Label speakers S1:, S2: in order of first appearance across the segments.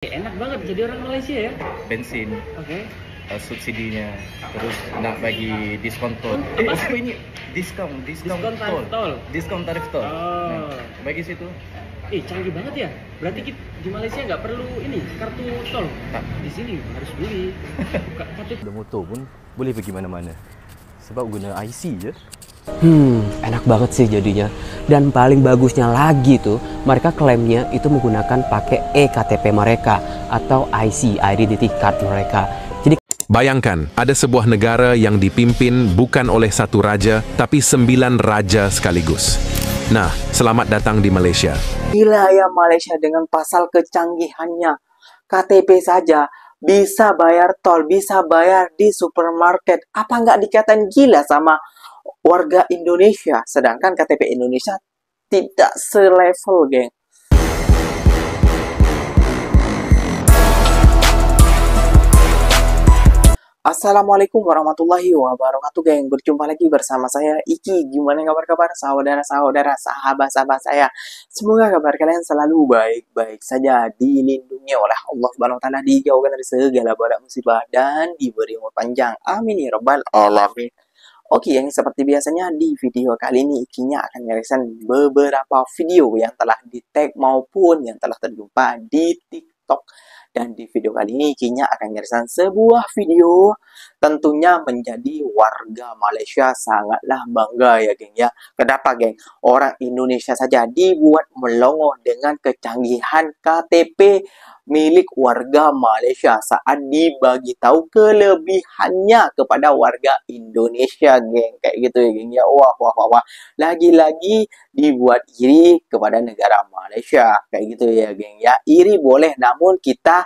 S1: Enak banget jadi orang Malaysia ya.
S2: Bensin,
S1: Oke.
S2: subsidinya, terus nak bagi diskon tol.
S1: Apa?
S2: Ini diskon
S1: Diskon tarif tol.
S2: diskon tarif tol.
S1: Oh.
S2: Bagi situ.
S1: Canggih banget ya. Berarti di Malaysia nggak perlu ini kartu tol.
S2: Tak.
S1: Di sini harus beli. Buka KTP.
S3: Udah motor pun boleh pergi mana-mana. Sebab guna IC je.
S4: Enak banget sih jadinya. Dan paling bagusnya lagi tuh, mereka klaimnya itu menggunakan pakai eKTP mereka atau IC, Identity Card mereka. Jadi
S5: Bayangkan, ada sebuah negara yang dipimpin bukan oleh satu raja, tapi 9 raja sekaligus. Nah, selamat datang di Malaysia.
S6: Gila ya Malaysia dengan pasal kecanggihannya. KTP saja bisa bayar tol, bisa bayar di supermarket. Apa nggak dikatain gila sama warga Indonesia? Sedangkan KTP Indonesia tidak selevel, geng. Assalamualaikum warahmatullahi wabarakatuh, geng. Berjumpa lagi bersama saya Iki. Gimana kabar-kabar saudara-saudara, sahabat-sahabat saya? Semoga kabar kalian selalu baik-baik saja, dilindungi oleh Allah Subhanahu wa taala, dijauhkan dari segala bala musibah dan diberi umur panjang. Amin ya rabbal alamin. Oke, yang seperti biasanya di video kali ini Ikinya akan mereaction beberapa video yang telah di-tag maupun yang telah terjumpa di TikTok. Dan di video kali ini Ikinya akan mereaction sebuah video tentunya menjadi warga Malaysia sangatlah bangga ya geng ya. Kenapa geng? Orang Indonesia saja dibuat melongo dengan kecanggihan KTP milik warga Malaysia saat dibagi tahu kelebihannya kepada warga Indonesia, geng. Kayak gitu ya geng ya. Wah. Lagi-lagi dibuat iri kepada negara Malaysia. Kayak gitu ya geng ya. Iri boleh, namun kita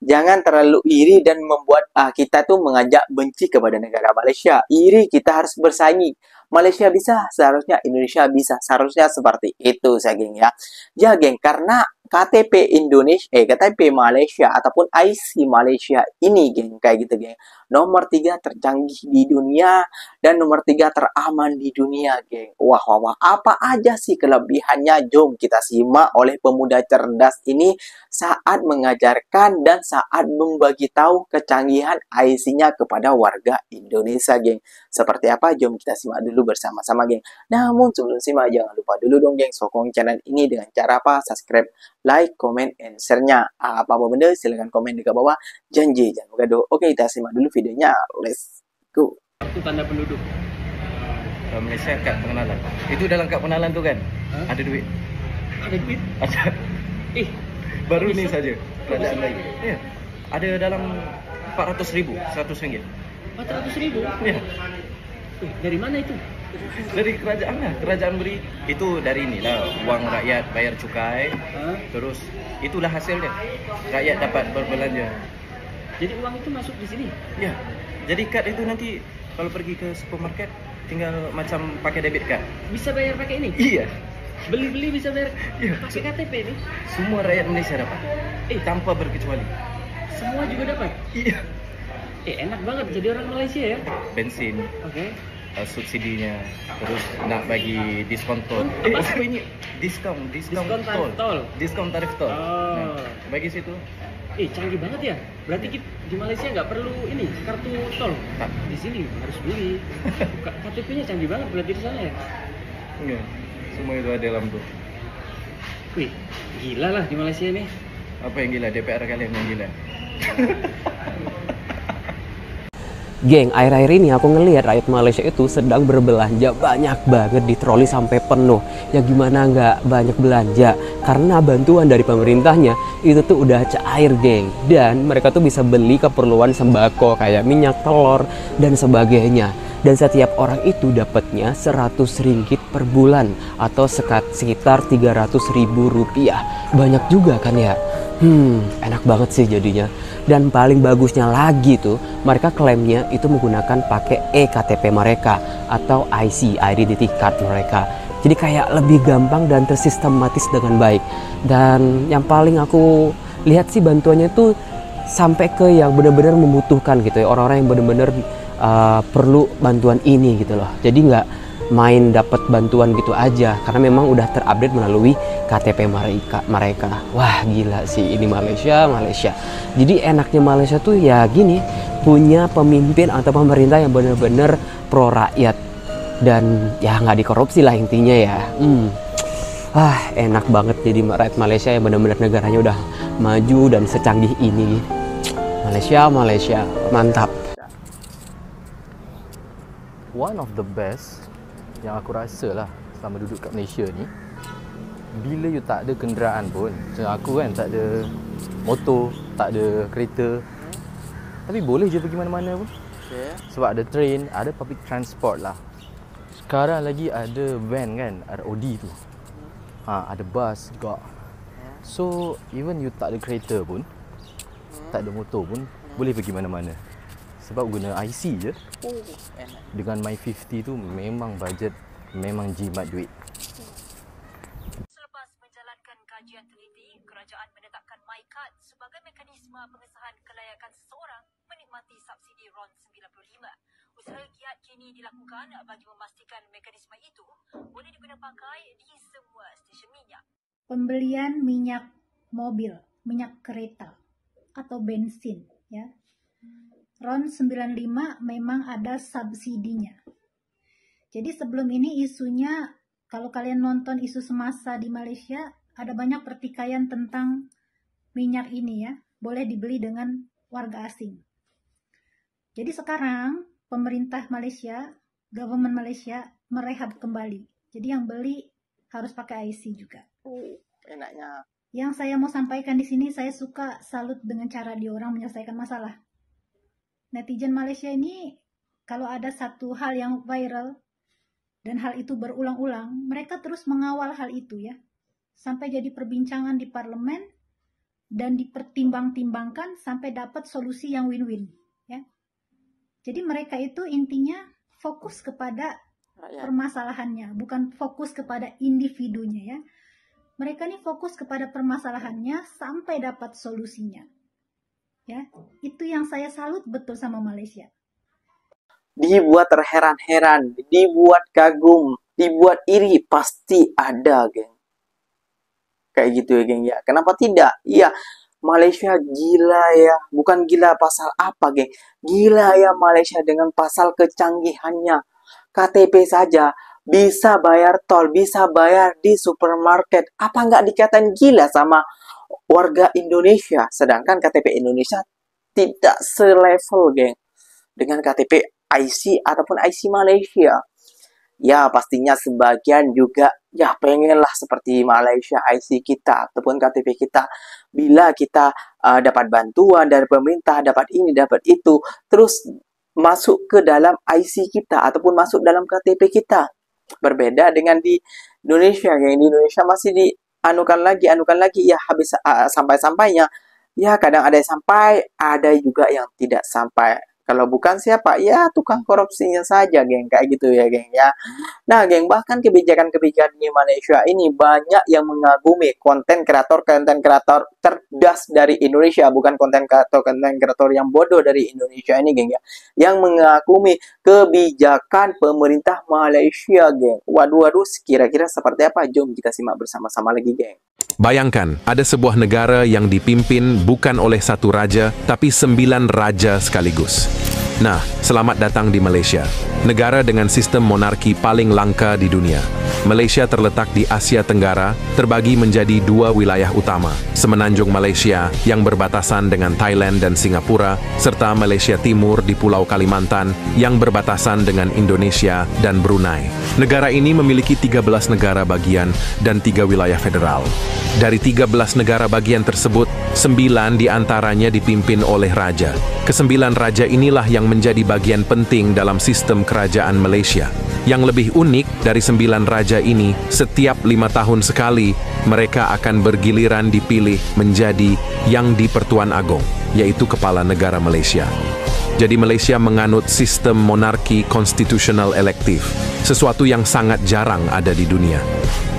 S6: jangan terlalu iri dan membuat kita tuh mengajak benci kepada negara Malaysia. Iri kita harus bersaing. Malaysia bisa, seharusnya Indonesia bisa. Seharusnya seperti itu, saya geng ya. Ya geng, karena KTP Indonesia, KTP Malaysia ataupun IC Malaysia ini geng, kayak gitu geng. Nomor 3 tercanggih di dunia dan nomor 3 teraman di dunia, geng. Wah. Apa aja sih kelebihannya? Jom kita simak oleh pemuda cerdas ini saat mengajarkan dan saat membagi tahu kecanggihan IC-nya kepada warga Indonesia, geng. Seperti apa? Jom kita simak dulu bersama-sama, geng. Namun sebelum simak, jangan lupa dulu dong, geng, sokong channel ini dengan cara apa? Subscribe, like, comment, and share-nya. Apa-apa benda, silahkan komen di bawah. Janji, jangan gaduh. Oke, kita simak dulu videonya. Let's go.
S1: Itu tanda penduduk.
S2: Kalau Malaysia kad pengenalan. Itu dalam kad pengenalan tu kan? Ada duit.
S1: Ada duit?
S2: Ada. Baru ni saja. Kerajaan lain. Ya. Ada dalam 400,000, RM100.
S1: 400,000?
S2: Ya.
S1: Dari mana itu?
S2: Dari kerajaan lah. Kerajaan beri. Itu dari inilah wang rakyat bayar cukai. Terus itulah hasilnya. Rakyat dapat berbelanja.
S1: Jadi uang itu masuk di sini?
S2: Ya. Jadi kad itu nanti kalau pergi ke supermarket tinggal macam pakai debit card.
S1: Bisa bayar pakai ini?
S2: Iya.
S1: Beli-beli bisa bayar
S2: Iya.
S1: pakai KTP ini?
S2: Semua rakyat Malaysia dapat. Tanpa berkecuali.
S1: Semua juga dapat?
S2: Iya.
S1: Enak banget jadi orang Malaysia ya.
S2: Bensin,
S1: Oke.
S2: subsidinya, terus nak bagi diskon tol.
S1: Apa?
S2: Ini diskon
S1: tarif tol.
S2: Diskon tarif tol.
S1: Oh.
S2: Bagi situ.
S1: Canggih banget ya. Berarti di Malaysia nggak perlu ini kartu tol.
S2: Tak.
S1: Di sini harus beli. Buka KTP-nya canggih banget berarti di sana ya.
S2: Enggak. Semua itu ada dalam tuh.
S1: Wih, gila lah di Malaysia ini.
S2: Apa yang gila? DPR kalian yang gila.
S4: geng, akhir-akhir ini aku ngelihat rakyat Malaysia itu sedang berbelanja banyak banget di troli sampai penuh. Ya gimana nggak banyak belanja? Karena bantuan dari pemerintahnya itu tuh udah cair, geng. Dan mereka tuh bisa beli keperluan sembako kayak minyak, telur, dan sebagainya. Dan setiap orang itu dapatnya RM100 per bulan atau sekitar Rp300.000. Banyak juga kan ya? Enak banget sih jadinya. Dan paling bagusnya lagi tuh, mereka klaimnya itu menggunakan pakai eKTP mereka atau IC, Identity Card mereka. Jadi kayak lebih gampang dan tersistematis dengan baik. Dan yang paling aku lihat sih bantuannya tuh sampai ke yang benar-benar membutuhkan gitu ya. Orang-orang yang benar-benar perlu bantuan ini gitu loh. Jadi nggak main dapat bantuan gitu aja, karena memang udah terupdate melalui KTP mereka. Wah gila sih ini Malaysia. Jadi enaknya Malaysia tuh ya gini, punya pemimpin atau pemerintah yang bener-bener pro rakyat dan ya nggak dikorupsi lah intinya ya. Enak banget jadi rakyat Malaysia yang bener-bener negaranya udah maju dan secanggih ini. Malaysia mantap.
S3: One of the best yang aku rasa lah selama duduk kat Malaysia ni, bila you tak ada kenderaan pun, macam aku kan tak ada motor, tak ada kereta, tapi boleh je pergi mana-mana pun. Sebab ada train, ada public transport lah. Sekarang lagi ada van kan, ROD tu, ada bus juga. So even you tak ada kereta pun, tak ada motor pun, boleh pergi mana-mana. Sebab guna IC je. Dengan My50 tu memang budget, memang jimat duit.
S7: Selepas menjalankan kajian teliti, kerajaan menetapkan MyCard sebagai mekanisme pengesahan kelayakan seseorang menikmati subsidi RON 95. Usaha giat kini dilakukan bagi memastikan mekanisme itu boleh digunakan pakai di semua stesen minyak.
S8: Pembelian minyak mobil, minyak kereta atau bensin ya. RON 95 memang ada subsidinya. Jadi sebelum ini isunya, kalau kalian nonton isu semasa di Malaysia, ada banyak pertikaian tentang minyak ini ya, boleh dibeli dengan warga asing. Jadi sekarang pemerintah Malaysia, government Malaysia merehab kembali. Jadi yang beli harus pakai IC juga.
S6: Enaknya.
S8: Yang saya mau sampaikan di sini, saya suka salut dengan cara diorang menyelesaikan masalah. Netizen Malaysia ini kalau ada satu hal yang viral dan hal itu berulang-ulang, mereka terus mengawal hal itu ya, sampai jadi perbincangan di parlemen dan dipertimbang-timbangkan sampai dapat solusi yang win-win ya. Jadi mereka itu intinya fokus kepada permasalahannya, bukan fokus kepada individunya ya. Mereka ini fokus kepada permasalahannya sampai dapat solusinya. Ya, itu yang saya salut betul sama Malaysia.
S6: Dibuat terheran-heran, dibuat kagum, dibuat iri, pasti ada, geng. Kayak gitu ya, geng ya. Kenapa tidak? Iya, Malaysia gila ya. Bukan gila pasal apa, geng. Gila ya Malaysia dengan pasal kecanggihannya. KTP saja bisa bayar tol, bisa bayar di supermarket. Apa nggak dikatain gila sama warga Indonesia? Sedangkan KTP Indonesia tidak selevel, geng, dengan KTP IC ataupun IC Malaysia. Ya, pastinya sebagian juga ya pengenlah seperti Malaysia IC kita ataupun KTP kita. Bila kita dapat bantuan dari pemerintah, dapat ini, dapat itu, terus masuk ke dalam IC kita ataupun masuk dalam KTP kita. Berbeda dengan di Indonesia, geng. Di Indonesia masih anukan lagi ya, habis sampai-sampainya ya, kadang ada yang sampai, ada juga yang tidak sampai. Kalau bukan siapa? Ya tukang korupsinya saja, geng, kayak gitu ya, geng ya. Nah, geng, bahkan kebijakan-kebijakan di Malaysia ini banyak yang mengagumi konten kreator cerdas dari Indonesia, bukan konten kreator yang bodoh dari Indonesia ini, geng ya, yang mengagumi kebijakan pemerintah Malaysia, geng. Waduh, kira-kira seperti apa? Jom kita simak bersama-sama lagi, geng.
S5: Bayangkan, ada sebuah negara yang dipimpin bukan oleh satu raja, tapi 9 raja sekaligus. Nah, selamat datang di Malaysia, negara dengan sistem monarki paling langka di dunia. Malaysia terletak di Asia Tenggara, terbagi menjadi 2 wilayah utama, Semenanjung Malaysia yang berbatasan dengan Thailand dan Singapura, serta Malaysia Timur di Pulau Kalimantan yang berbatasan dengan Indonesia dan Brunei. Negara ini memiliki 13 negara bagian dan 3 wilayah federal. Dari 13 negara bagian tersebut, 9 diantaranya dipimpin oleh raja. Ke-9 raja inilah yang menjadi bagian penting dalam sistem kerajaan Malaysia. Yang lebih unik dari 9 raja ini, setiap 5 tahun sekali, mereka akan bergiliran dipilih menjadi Yang di-Pertuan Agong, yaitu Kepala Negara Malaysia. Jadi Malaysia menganut sistem monarki konstitusional elektif, sesuatu yang sangat jarang ada di dunia.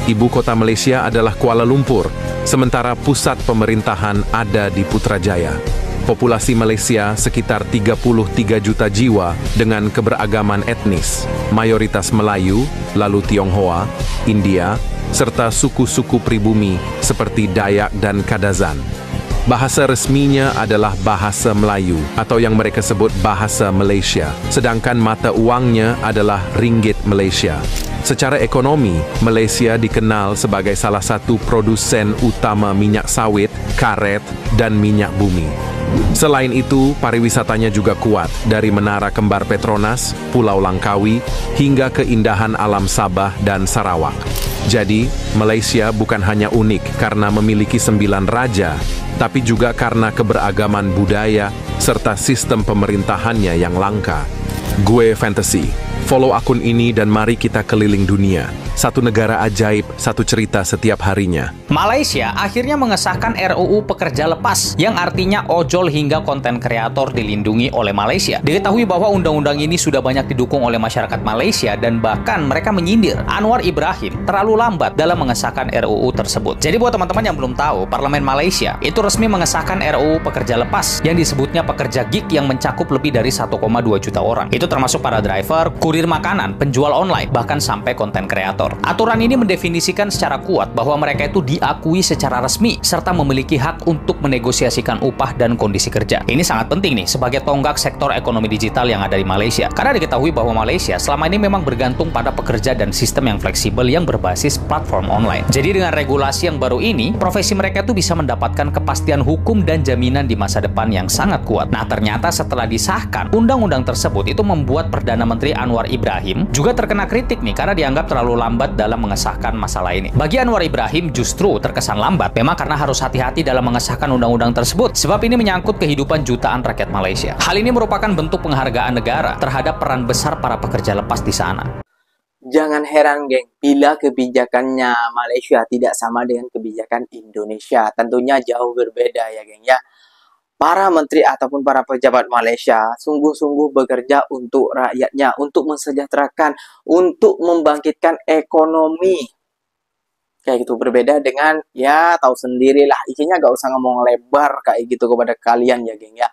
S5: Ibu kota Malaysia adalah Kuala Lumpur, sementara pusat pemerintahan ada di Putrajaya. Populasi Malaysia sekitar 33 juta jiwa dengan keberagaman etnis, mayoritas Melayu, lalu Tionghoa, India, serta suku-suku pribumi seperti Dayak dan Kadazan. Bahasa resminya adalah Bahasa Melayu atau yang mereka sebut Bahasa Malaysia, sedangkan mata uangnya adalah Ringgit Malaysia. Secara ekonomi, Malaysia dikenal sebagai salah satu produsen utama minyak sawit, karet, dan minyak bumi. Selain itu, pariwisatanya juga kuat dari Menara Kembar Petronas, Pulau Langkawi, hingga keindahan alam Sabah dan Sarawak. Jadi, Malaysia bukan hanya unik karena memiliki 9 raja, tapi juga karena keberagaman budaya serta sistem pemerintahannya yang langka. Gue Fantasy. Follow akun ini dan mari kita keliling dunia. Satu negara ajaib, satu cerita setiap harinya.
S9: Malaysia akhirnya mengesahkan RUU Pekerja Lepas yang artinya ojol hingga konten kreator dilindungi oleh Malaysia. Diketahui bahwa undang-undang ini sudah banyak didukung oleh masyarakat Malaysia dan bahkan mereka menyindir Anwar Ibrahim terlalu lambat dalam mengesahkan RUU tersebut. Jadi buat teman-teman yang belum tahu, Parlemen Malaysia itu resmi mengesahkan RUU Pekerja Lepas yang disebutnya pekerja gig yang mencakup lebih dari 1,2 juta orang. Itu termasuk para driver, kurir makanan, penjual online, bahkan sampai konten kreator. Aturan ini mendefinisikan secara kuat bahwa mereka itu diakui secara resmi serta memiliki hak untuk menegosiasikan upah dan kondisi kerja. Ini sangat penting nih sebagai tonggak sektor ekonomi digital yang ada di Malaysia. Karena diketahui bahwa Malaysia selama ini memang bergantung pada pekerja dan sistem yang fleksibel yang berbasis platform online. Jadi dengan regulasi yang baru ini, profesi mereka itu bisa mendapatkan kepastian hukum dan jaminan di masa depan yang sangat kuat. Nah, ternyata setelah disahkan, undang-undang tersebut itu membuat Perdana Menteri Anwar Ibrahim juga terkena kritik nih karena dianggap terlalu lambat dalam mengesahkan masalah ini. Bagi Anwar Ibrahim justru terkesan lambat memang karena harus hati-hati dalam mengesahkan undang-undang tersebut sebab ini menyangkut kehidupan jutaan rakyat Malaysia. Hal ini merupakan bentuk penghargaan negara terhadap peran besar para pekerja lepas di sana.
S6: Jangan heran, geng, bila kebijakannya Malaysia tidak sama dengan kebijakan Indonesia. Tentunya jauh berbeda ya, geng ya. Para menteri ataupun para pejabat Malaysia sungguh-sungguh bekerja untuk rakyatnya, untuk mensejahterakan, untuk membangkitkan ekonomi. Kayak gitu, berbeda dengan, ya tahu sendirilah, isinya gak usah ngomong lebar kayak gitu kepada kalian ya, geng ya.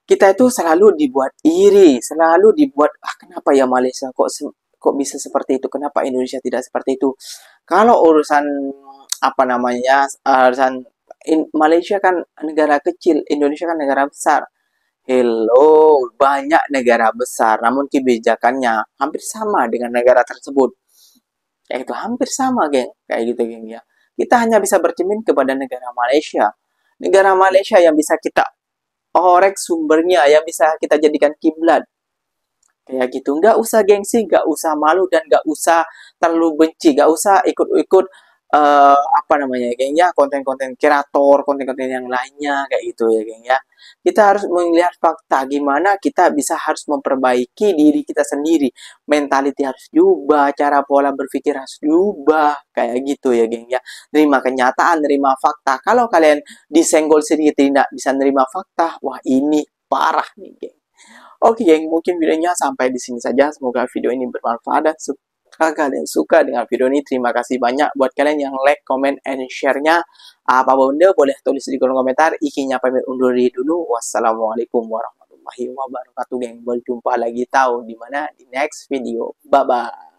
S6: Kita itu selalu dibuat iri, selalu dibuat, kenapa ya Malaysia kok bisa seperti itu, kenapa Indonesia tidak seperti itu. Kalau urusan, urusan Malaysia kan negara kecil, Indonesia kan negara besar. Hello, banyak negara besar, namun kebijakannya hampir sama dengan negara tersebut. Kayak itu hampir sama, geng. Kayak gitu, geng ya. Kita hanya bisa bercermin kepada negara Malaysia. Negara Malaysia yang bisa kita orek sumbernya, yang bisa kita jadikan kiblat. Kayak gitu. Nggak usah gengsi, nggak usah malu, dan nggak usah terlalu benci. Nggak usah ikut-ikut geng ya, konten-konten kreator, konten-konten yang lainnya kayak gitu ya, geng ya. Kita harus melihat fakta gimana kita harus memperbaiki diri kita sendiri. Mentality harus diubah, cara pola berpikir harus diubah kayak gitu ya, geng ya. Terima kenyataan, terima fakta. Kalau kalian disenggol sedikit tidak bisa nerima fakta, wah ini parah nih, geng. Oke, geng, mungkin videonya sampai di sini saja. Semoga video ini bermanfaat dan jika kalian suka dengan video ini, terima kasih banyak buat kalian yang like, comment, and share-nya. Apa benda boleh tulis di kolom komentar. Ikinya pamit undur diri dulu. Wassalamualaikum warahmatullahi wabarakatuh, geng. Berjumpa lagi tahu di mana di next video. Bye bye.